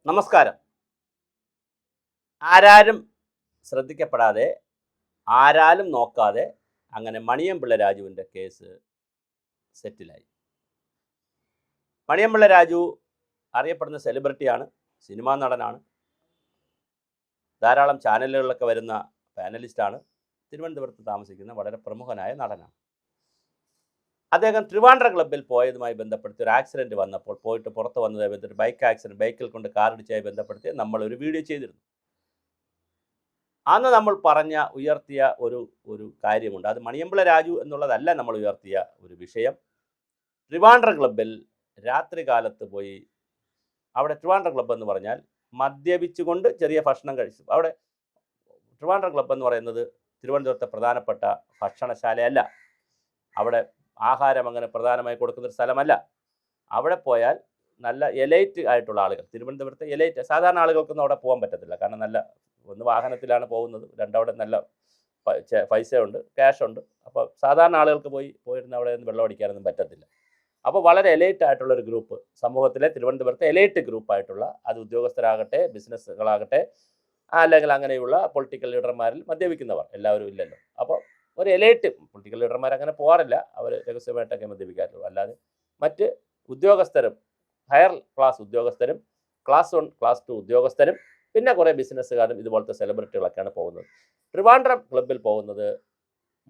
നമസ്കാരം. ആരാരും ശ്രദ്ധിക്കപ്പെടാതെ ആരാലും നോക്കാതെ അങ്ങനെ മണിയമ്പിള്ള രാജുവിൻ്റെ കേസ് സെറ്റിലായി. മണിയമ്പിള്ള രാജു അറിയപ്പെടുന്ന സെലിബ്രിറ്റിയാണ്, സിനിമാ നടനാണ്, ധാരാളം ചാനലുകളിലൊക്കെ വരുന്ന പാനലിസ്റ്റാണ്, തിരുവനന്തപുരത്ത് താമസിക്കുന്ന വളരെ പ്രമുഖനായ നടനാണ്. അദ്ദേഹം ട്രിവാൻഡ്രം ക്ലബ്ബിൽ പോയതുമായി ബന്ധപ്പെടുത്തി ഒരു ആക്സിഡൻറ്റ് വന്നപ്പോൾ പോയിട്ട് പുറത്ത് വന്നതുമായി ബന്ധപ്പെട്ട് ബൈക്ക് ആക്സിഡൻറ്റ്, ബൈക്കിൽ കൊണ്ട് കാറിടിച്ചതുമായി ബന്ധപ്പെടുത്തി നമ്മളൊരു വീഡിയോ ചെയ്തിരുന്നു. അന്ന് നമ്മൾ ഉയർത്തിയ ഒരു കാര്യമുണ്ട്. അത് മണിയമ്പിള്ള രാജു എന്നുള്ളതല്ല നമ്മൾ ഉയർത്തിയ ഒരു വിഷയം. ട്രിവാൻഡ്രം ക്ലബ്ബിൽ രാത്രി കാലത്ത് പോയി, അവിടെ ട്രിവാൻഡ്രം ക്ലബ്ബ് എന്ന് പറഞ്ഞാൽ മദ്യപിച്ചുകൊണ്ട് ചെറിയ ഭക്ഷണം കഴിച്ചു. അവിടെ ട്രിവാൻഡ്രം ക്ലബ്ബ് എന്ന് പറയുന്നത് തിരുവനന്തപുരത്തെ പ്രധാനപ്പെട്ട ഭക്ഷണശാലയല്ല. അവിടെ ആഹാരം അങ്ങനെ പ്രധാനമായി കൊടുക്കുന്നൊരു സ്ഥലമല്ല. അവിടെ പോയാൽ നല്ല എലൈറ്റ് ആയിട്ടുള്ള ആളുകൾ, തിരുവനന്തപുരത്തെ എലൈറ്റ് സാധാരണ ആളുകൾക്കൊന്നും അവിടെ പോകാൻ പറ്റത്തില്ല. കാരണം നല്ല ഒന്ന് വാഹനത്തിലാണ് പോകുന്നത്, രണ്ടവിടെ നല്ല പൈസയുണ്ട്, ക്യാഷുണ്ട്. അപ്പോൾ സാധാരണ ആളുകൾക്ക് പോയിരുന്ന് അവിടെ നിന്ന് വെള്ളം അടിക്കാനൊന്നും പറ്റത്തില്ല. അപ്പോൾ വളരെ എലൈറ്റ് ആയിട്ടുള്ളൊരു ഗ്രൂപ്പ്, സമൂഹത്തിലെ തിരുവനന്തപുരത്തെ എലൈറ്റ് ഗ്രൂപ്പായിട്ടുള്ള, അത് ഉദ്യോഗസ്ഥരാകട്ടെ, ബിസിനസ്സുകളാകട്ടെ, അല്ലെങ്കിൽ അങ്ങനെയുള്ള പൊളിറ്റിക്കൽ ലീഡർമാരിൽ മദ്യപിക്കുന്നവർ എല്ലാവരും ഇല്ലല്ലോ. അപ്പോൾ ഒരു എലൈറ്റ് പൊളിറ്റിക്കൽ ലീഡർമാർ അങ്ങനെ പോകാറില്ല, അവർ രഹസ്യമായിട്ടൊക്കെ മദ്യപിക്കാറുള്ളൂ. അല്ലാതെ മറ്റ് ഉദ്യോഗസ്ഥരും, ഹയർ ക്ലാസ് ഉദ്യോഗസ്ഥരും, ക്ലാസ് 1 ക്ലാസ് 2 ഉദ്യോഗസ്ഥരും, പിന്നെ കുറേ ബിസിനസ്സുകാരും ഇതുപോലത്തെ സെലിബ്രിറ്റികളൊക്കെയാണ് പോകുന്നത്. ട്രിവാൻഡ്രം ക്ലബ്ബിൽ പോകുന്നത്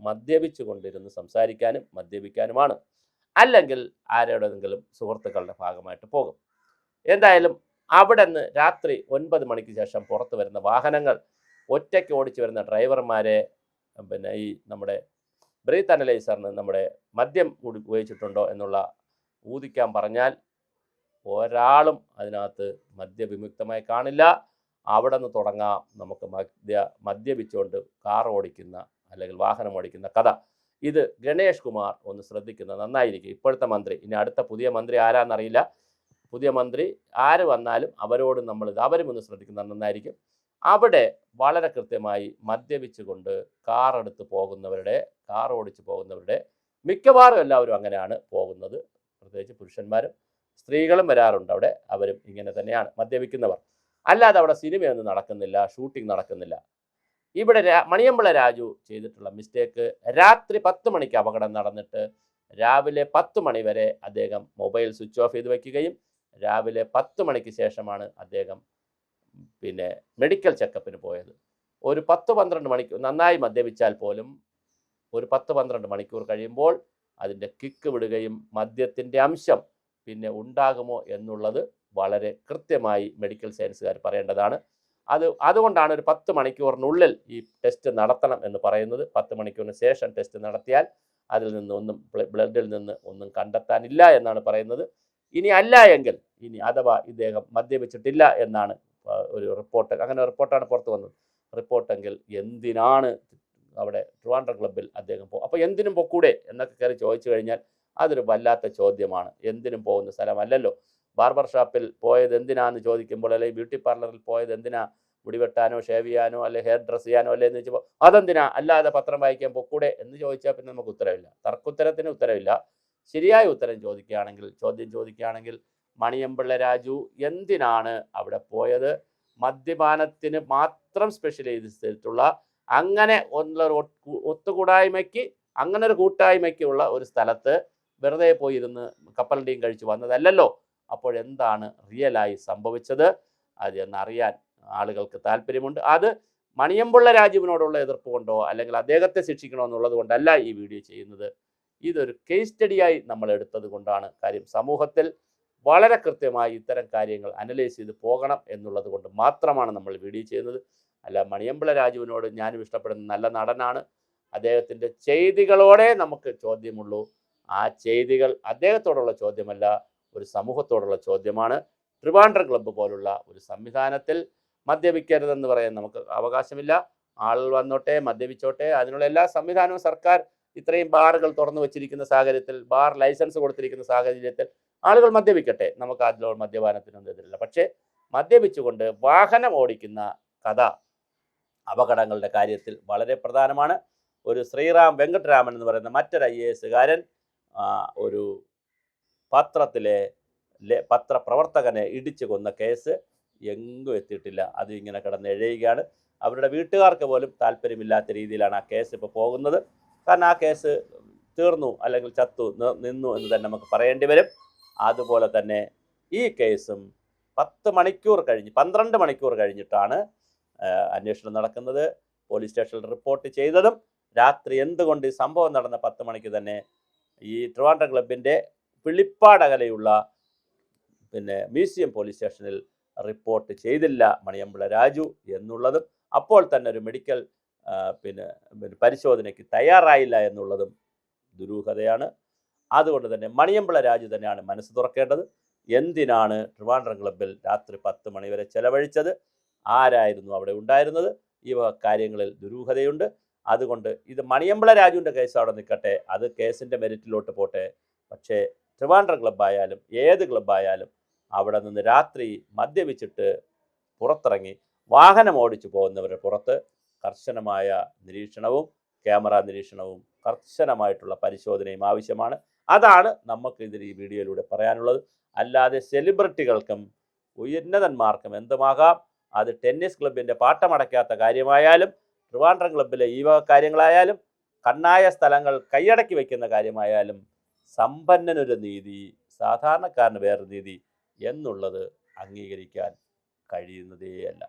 മദ്യപിച്ചു കൊണ്ടിരുന്ന് സംസാരിക്കാനും മദ്യപിക്കാനുമാണ്, അല്ലെങ്കിൽ ആരോടെങ്കിലും സുഹൃത്തുക്കളുടെ ഭാഗമായിട്ട് പോകും. എന്തായാലും അവിടെ നിന്ന് രാത്രി 9 മണിക്ക് ശേഷം പുറത്ത് വരുന്ന വാഹനങ്ങൾ, ഒറ്റയ്ക്ക് ഓടിച്ചു വരുന്ന ഡ്രൈവർമാരെ, പിന്നെ ഈ നമ്മുടെ ബ്രീത്ത് അനലൈസറിന് നമ്മുടെ മദ്യം ഉപയോഗിച്ചിട്ടുണ്ടോ എന്നുള്ള ഊതിക്കാൻ പറഞ്ഞാൽ ഒരാളും അതിനകത്ത് മദ്യവിമുക്തമായി കാണില്ല. അവിടെ നിന്ന് തുടങ്ങാം നമുക്ക് മദ്യപിച്ചുകൊണ്ട് കാർ ഓടിക്കുന്ന അല്ലെങ്കിൽ വാഹനം ഓടിക്കുന്ന കഥ. ഇത് ഗണേഷ് കുമാർ ഒന്ന് ശ്രദ്ധിക്കുന്നത് നന്നായിരിക്കും. ഇപ്പോഴത്തെ മന്ത്രി, ഇനി അടുത്ത പുതിയ മന്ത്രി ആരാന്നറിയില്ല, പുതിയ മന്ത്രി ആര് വന്നാലും അവരോട് അവരും ഒന്ന് ശ്രദ്ധിക്കുന്നത് നന്നായിരിക്കും. അവിടെ വളരെ കൃത്യമായി മദ്യപിച്ചുകൊണ്ട് കാർ ഓടിച്ച് പോകുന്നവരുടെ മിക്കവാറും എല്ലാവരും അങ്ങനെയാണ് പോകുന്നത്. പ്രത്യേകിച്ച് പുരുഷന്മാരും സ്ത്രീകളും വരാറുണ്ട് അവിടെ, അവരും ഇങ്ങനെ തന്നെയാണ് മദ്യപിക്കുന്നവർ. അല്ലാതെ അവിടെ സിനിമയൊന്നും നടക്കുന്നില്ല, ഷൂട്ടിംഗ് നടക്കുന്നില്ല. ഇവിടെ മണിയമ്പിള്ള രാജു ചെയ്തിട്ടുള്ള മിസ്റ്റേക്ക്, രാത്രി 10 മണിക്ക് അപകടം നടന്നിട്ട് രാവിലെ 10 മണി വരെ അദ്ദേഹം മൊബൈൽ സ്വിച്ച് ഓഫ് ചെയ്ത് വയ്ക്കുകയും രാവിലെ 10 മണിക്ക് ശേഷമാണ് അദ്ദേഹം പിന്നെ മെഡിക്കൽ ചെക്കപ്പിന് പോയത്. ഒരു 10-12 മണിക്കൂർ നന്നായി മദ്യപിച്ചാൽ പോലും ഒരു 10-12 മണിക്കൂർ കഴിയുമ്പോൾ അതിൻ്റെ കിക്ക് വിടുകയും മദ്യത്തിൻ്റെ അംശം പിന്നെ ഉണ്ടാകുമോ എന്നുള്ളത് വളരെ കൃത്യമായി മെഡിക്കൽ സയൻസുകാർ പറയേണ്ടതാണ്. അതുകൊണ്ടാണ് ഒരു 10 മണിക്കൂറിനുള്ളിൽ ഈ ടെസ്റ്റ് നടത്തണം എന്ന് പറയുന്നത്. 10 മണിക്കൂറിന് ശേഷം ടെസ്റ്റ് നടത്തിയാൽ അതിൽ നിന്ന് ബ്ലഡിൽ നിന്ന് ഒന്നും കണ്ടെത്താനില്ല എന്നാണ് പറയുന്നത്. ഇനി അല്ല എങ്കിൽ, ഇനി അഥവാ ഇദ്ദേഹം മദ്യപിച്ചിട്ടില്ല എന്നാണ് ഒരു റിപ്പോർട്ട്, അങ്ങനെ റിപ്പോർട്ടാണ് പുറത്തു വന്നത്. റിപ്പോർട്ടെങ്കിൽ എന്തിനാണ് അവിടെ ട്രിവാൻഡ്രം ക്ലബ്ബിൽ അദ്ദേഹം അപ്പോൾ എന്തിനും പൊക്കൂടെ എന്നൊക്കെ കയറി ചോദിച്ചു കഴിഞ്ഞാൽ അതൊരു വല്ലാത്ത ചോദ്യമാണ്. എന്തിനും പോകുന്ന സ്ഥലമല്ലല്ലോ. ബാർബർ ഷോപ്പിൽ പോയത് എന്തിനാന്ന് ചോദിക്കുമ്പോൾ, അല്ലെങ്കിൽ ബ്യൂട്ടി പാർലറിൽ പോയത് എന്തിനാ, മുടി വെട്ടാനോ ഷേവ് ചെയ്യാനോ അല്ലെങ്കിൽ ഹെയർ ഡ്രസ്സ് ചെയ്യാനോ അല്ലേ എന്ന് ചോദിച്ചപ്പോൾ അതെന്തിനാ, അല്ലാതെ പത്രം വായിക്കാൻ പൊക്കൂടെ എന്ന് ചോദിച്ചാൽ പിന്നെ നമുക്ക് ഉത്തരവില്ല, തർക്കുത്തരത്തിന് ഉത്തരവില്ല. ശരിയായ ഉത്തരം ചോദ്യം ചോദിക്കുകയാണെങ്കിൽ മണിയമ്പിള്ള രാജു എന്തിനാണ് അവിടെ പോയത്? മദ്യപാനത്തിന് മാത്രം സ്പെഷ്യലൈസ് ചെയ്തിട്ടുള്ള അങ്ങനെ ഒത്തുകൂടായ്മയ്ക്ക്, അങ്ങനെ ഒരു കൂട്ടായ്മയ്ക്കുള്ള ഒരു സ്ഥലത്ത് വെറുതെ പോയി ഇരുന്ന് കപ്പലണ്ടിയും കഴിച്ച് വന്നതല്ലല്ലോ. അപ്പോഴെന്താണ് റിയലായി സംഭവിച്ചത്? അത് എന്നറിയാൻ ആളുകൾക്ക് താല്പര്യമുണ്ട്. അത് മണിയമ്പിള്ള രാജുവിനോടുള്ള എതിർപ്പ് കൊണ്ടോ അല്ലെങ്കിൽ അദ്ദേഹത്തെ ശിക്ഷിക്കണമെന്നുള്ളത് കൊണ്ടല്ല ഈ വീഡിയോ ചെയ്യുന്നത്. ഇതൊരു കേസ് സ്റ്റഡിയായി നമ്മൾ എടുത്തത് കൊണ്ടാണ്. കാര്യം സമൂഹത്തിൽ വളരെ കൃത്യമായി ഇത്തരം കാര്യങ്ങൾ അനലൈസ് ചെയ്ത് പോകണം എന്നുള്ളത് കൊണ്ട് മാത്രമാണ് നമ്മൾ വീഡിയോ ചെയ്യുന്നത്. അല്ല, മണിയമ്പിള്ള രാജുവിനോട് ഞാനും ഇഷ്ടപ്പെടുന്ന നല്ല നടനാണ്. അദ്ദേഹത്തിൻ്റെ ചെയ്തികളോടെ നമുക്ക് ചോദ്യമുള്ളൂ. ആ ചെയ്തികൾ അദ്ദേഹത്തോടുള്ള ചോദ്യമല്ല, ഒരു സമൂഹത്തോടുള്ള ചോദ്യമാണ്. ട്രിവാൻഡ്രം ക്ലബ്ബ് പോലുള്ള ഒരു സംവിധാനത്തിൽ മദ്യപിക്കരുതെന്ന് പറയാൻ നമുക്ക് അവകാശമില്ല. ആളുകൾ വന്നോട്ടെ, മദ്യപിച്ചോട്ടെ, അതിനുള്ള എല്ലാ സംവിധാനവും സർക്കാർ ഇത്രയും ബാറുകൾ തുറന്നു വച്ചിരിക്കുന്ന സാഹചര്യത്തിൽ, ബാർ ലൈസൻസ് കൊടുത്തിരിക്കുന്ന സാഹചര്യത്തിൽ ആളുകൾ മദ്യപിക്കട്ടെ. നമുക്ക് അതിലോ മദ്യപാനത്തിനൊന്നും എതിരില്ല. പക്ഷേ മദ്യപിച്ചുകൊണ്ട് വാഹനം ഓടിക്കുന്ന കഥ അപകടങ്ങളുടെ കാര്യത്തിൽ വളരെ പ്രധാനമാണ്. ഒരു ശ്രീറാം വെങ്കട്ടരാമൻ എന്ന് പറയുന്ന മറ്റൊരു IAS കാരൻ ഒരു പത്രപ്രവർത്തകനെ ഇടിച്ചു കൊന്ന കേസ് എങ്ങും എത്തിയിട്ടില്ല. അത് ഇങ്ങനെ കിടന്ന് എഴയുകയാണ്. അവരുടെ വീട്ടുകാർക്ക് പോലും താല്പര്യമില്ലാത്ത രീതിയിലാണ് ആ കേസ് ഇപ്പോൾ പോകുന്നത്. കാരണം ആ കേസ് തീർന്നു അല്ലെങ്കിൽ ചത്തു നിന്നു എന്ന് തന്നെ നമുക്ക് പറയേണ്ടി വരും. അതുപോലെ തന്നെ ഈ കേസും 10 മണിക്കൂർ കഴിഞ്ഞ് 12 മണിക്കൂർ കഴിഞ്ഞിട്ടാണ് അന്വേഷണം നടക്കുന്നത്. പോലീസ് സ്റ്റേഷനിൽ റിപ്പോർട്ട് ചെയ്തതും രാത്രി എന്തുകൊണ്ട് ഈ സംഭവം നടന്ന 10 മണിക്ക് തന്നെ ഈ ട്രിവാൻഡ്രം ക്ലബിൻ്റെ പിളിപ്പാടകലെയുള്ള മ്യൂസിയം പോലീസ് സ്റ്റേഷനിൽ റിപ്പോർട്ട് ചെയ്തില്ല മണിയമ്പിള്ള രാജു എന്നുള്ളതും, അപ്പോൾ തന്നെ ഒരു മെഡിക്കൽ പരിശോധനയ്ക്ക് തയ്യാറായില്ല എന്നുള്ളതും ദുരൂഹതയാണ്. അതുകൊണ്ട് തന്നെ മണിയമ്പിള്ള രാജു തന്നെയാണ് മനസ്സ് തുറക്കേണ്ടത്. എന്തിനാണ് ട്രിവാൻഡ്രം ക്ലബിൽ രാത്രി 10 മണി വരെ ചെലവഴിച്ചത്? ആരായിരുന്നു അവിടെ ഉണ്ടായിരുന്നത്? ഈ കാര്യങ്ങളിൽ ദുരൂഹതയുണ്ട്. അതുകൊണ്ട് ഇത് മണിയമ്പിള്ള രാജുവിൻ്റെ കേസ് അവിടെ നിൽക്കട്ടെ, അത് കേസിൻ്റെ മെരിറ്റിലോട്ട് പോട്ടെ. പക്ഷേ ട്രിവാൻഡ്രം ക്ലബ്ബായാലും ഏത് ക്ലബ്ബായാലും അവിടെ നിന്ന് രാത്രി മദ്യപിച്ചിട്ട് പുറത്തിറങ്ങി വാഹനം ഓടിച്ചു പോകുന്നവരുടെ പുറത്ത് കർശനമായ നിരീക്ഷണവും ക്യാമറ നിരീക്ഷണവും കർശനമായിട്ടുള്ള പരിശോധനയും ആവശ്യമാണ്. അതാണ് നമുക്ക് ഇതിൽ ഈ വീഡിയോയിലൂടെ പറയാനുള്ളത്. അല്ലാതെ സെലിബ്രിറ്റികൾക്കും ഉന്നതന്മാർക്കും എന്തുമാകാം. അത് ടെന്നീസ് ക്ലബിൻ്റെ പാട്ടമടയ്ക്കാത്ത കാര്യമായാലും ട്രിവാൻഡ്രം ക്ലബിലെ ഈ വക കാര്യങ്ങളായാലും കണ്ണായ സ്ഥലങ്ങൾ കൈയടക്കി വയ്ക്കുന്ന കാര്യമായാലും സമ്പന്നനൊരു നീതി, സാധാരണക്കാരന് വേറൊരു നീതി എന്നുള്ളത് അംഗീകരിക്കാൻ കഴിയുന്നതേയല്ല.